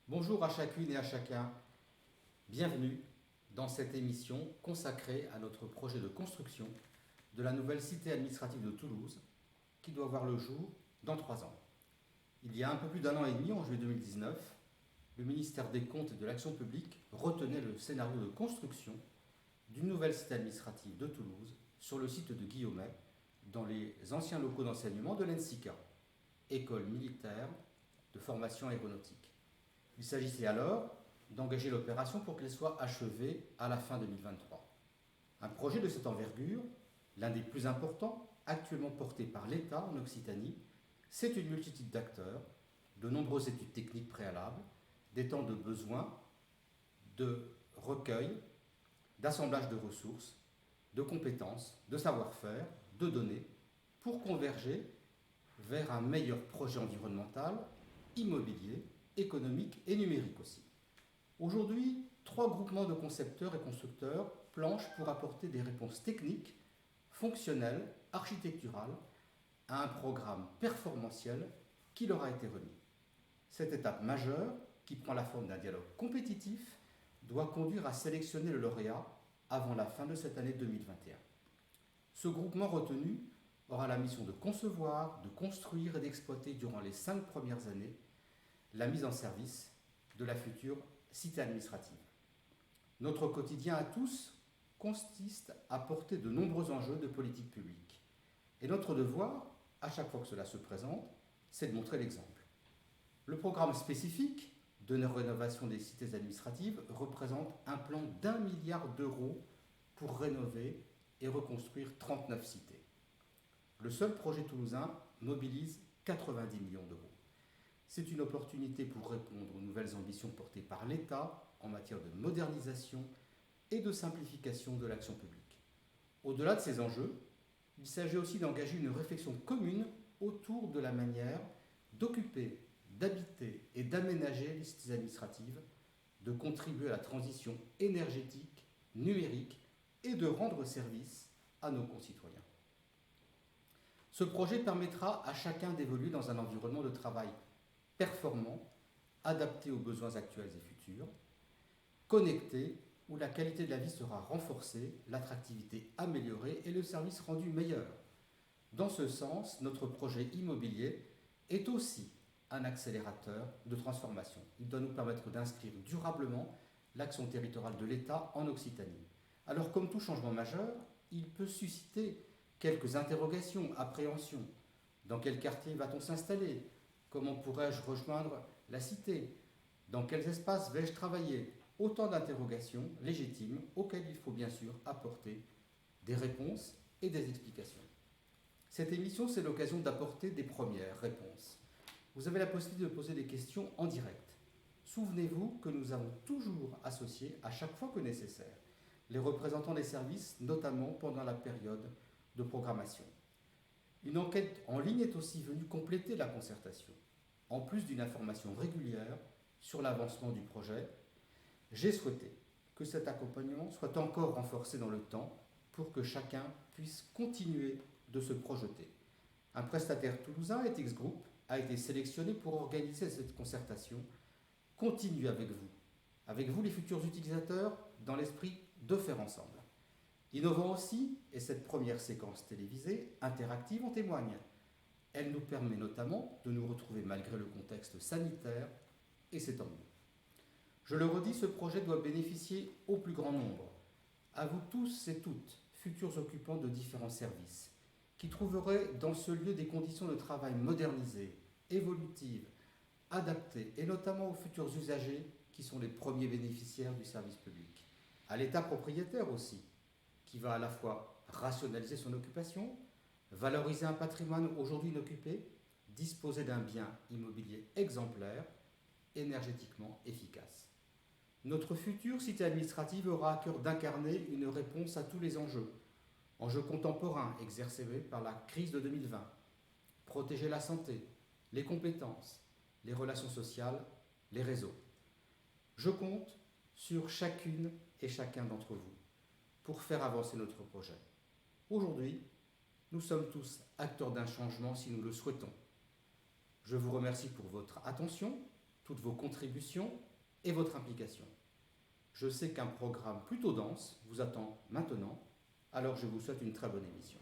Bonjour à chacune et à chacun. Bienvenue dans cette émission consacrée à notre projet de construction de la nouvelle cité administrative de Toulouse qui doit voir le jour dans 3 ans. Il y a un peu plus d'un an et demi, en juillet 2019, le ministère des Comptes et de l'Action publique retenait le scénario de construction d'une nouvelle cité administrative de Toulouse sur le site de Guillaumet, dans les anciens locaux d'enseignement de l'ENSICA, école militaire de formation aéronautique. Il s'agissait alors d'engager l'opération pour qu'elle soit achevée à la fin 2023. Un projet de cette envergure, l'un des plus importants actuellement porté par l'État en Occitanie, c'est une multitude d'acteurs, de nombreuses études techniques préalables, des temps de besoin, de recueil, d'assemblage de ressources, de compétences, de savoir-faire, de données, pour converger vers un meilleur projet environnemental, immobilier, économique et numérique aussi. Aujourd'hui, 3 groupements de concepteurs et constructeurs planchent pour apporter des réponses techniques, fonctionnelles, architecturales à un programme performantiel qui leur a été remis. Cette étape majeure, qui prend la forme d'un dialogue compétitif, doit conduire à sélectionner le lauréat avant la fin de cette année 2021. Ce groupement retenu aura la mission de concevoir, de construire et d'exploiter durant les 5 premières années la mise en service de la future cité administrative. Notre quotidien à tous consiste à porter de nombreux enjeux de politique publique. Et notre devoir, à chaque fois que cela se présente, c'est de montrer l'exemple. Le programme spécifique de rénovation des cités administratives représente un plan d'1 milliard d'euros pour rénover et reconstruire 39 cités. Le seul projet toulousain mobilise 90 millions d'euros. C'est une opportunité pour répondre aux nouvelles ambitions portées par l'État en matière de modernisation et de simplification de l'action publique. Au-delà de ces enjeux, il s'agit aussi d'engager une réflexion commune autour de la manière d'occuper, d'habiter et d'aménager les cités administratives, de contribuer à la transition énergétique, numérique et de rendre service à nos concitoyens. Ce projet permettra à chacun d'évoluer dans un environnement de travail performant, adapté aux besoins actuels et futurs, connecté, où la qualité de la vie sera renforcée, l'attractivité améliorée et le service rendu meilleur. Dans ce sens, notre projet immobilier est aussi un accélérateur de transformation. Il doit nous permettre d'inscrire durablement l'action territoriale de l'État en Occitanie. Alors, comme tout changement majeur, il peut susciter quelques interrogations, appréhensions. Dans quel quartier va-t-on s'installer ? Comment pourrais-je rejoindre la cité? Dans quels espaces vais-je travailler? Autant d'interrogations légitimes auxquelles il faut bien sûr apporter des réponses et des explications. Cette émission, c'est l'occasion d'apporter des premières réponses. Vous avez la possibilité de poser des questions en direct. Souvenez-vous que nous avons toujours associé, à chaque fois que nécessaire, les représentants des services, notamment pendant la période de programmation. Une enquête en ligne est aussi venue compléter la concertation. En plus d'une information régulière sur l'avancement du projet, j'ai souhaité que cet accompagnement soit encore renforcé dans le temps pour que chacun puisse continuer de se projeter. Un prestataire toulousain, ETX Group, a été sélectionné pour organiser cette concertation. Continuez avec vous les futurs utilisateurs, dans l'esprit de faire ensemble. Innovant aussi, et cette première séquence télévisée interactive en témoigne. Elle nous permet notamment de nous retrouver malgré le contexte sanitaire, et c'est tant mieux. Je le redis, ce projet doit bénéficier au plus grand nombre, à vous tous et toutes, futurs occupants de différents services, qui trouveraient dans ce lieu des conditions de travail modernisées, évolutives, adaptées, et notamment aux futurs usagers qui sont les premiers bénéficiaires du service public. À l'État propriétaire aussi, qui va à la fois rationaliser son occupation, valoriser un patrimoine aujourd'hui inoccupé, disposer d'un bien immobilier exemplaire, énergétiquement efficace. Notre future cité administrative aura à cœur d'incarner une réponse à tous les enjeux contemporains exacerbés par la crise de 2020, protéger la santé, les compétences, les relations sociales, les réseaux. Je compte sur chacune et chacun d'entre vous pour faire avancer notre projet. Aujourd'hui, nous sommes tous acteurs d'un changement si nous le souhaitons. Je vous remercie pour votre attention toutes vos contributions et votre implication. Je sais qu'un programme plutôt dense vous attend maintenant, alors je vous souhaite une très bonne émission.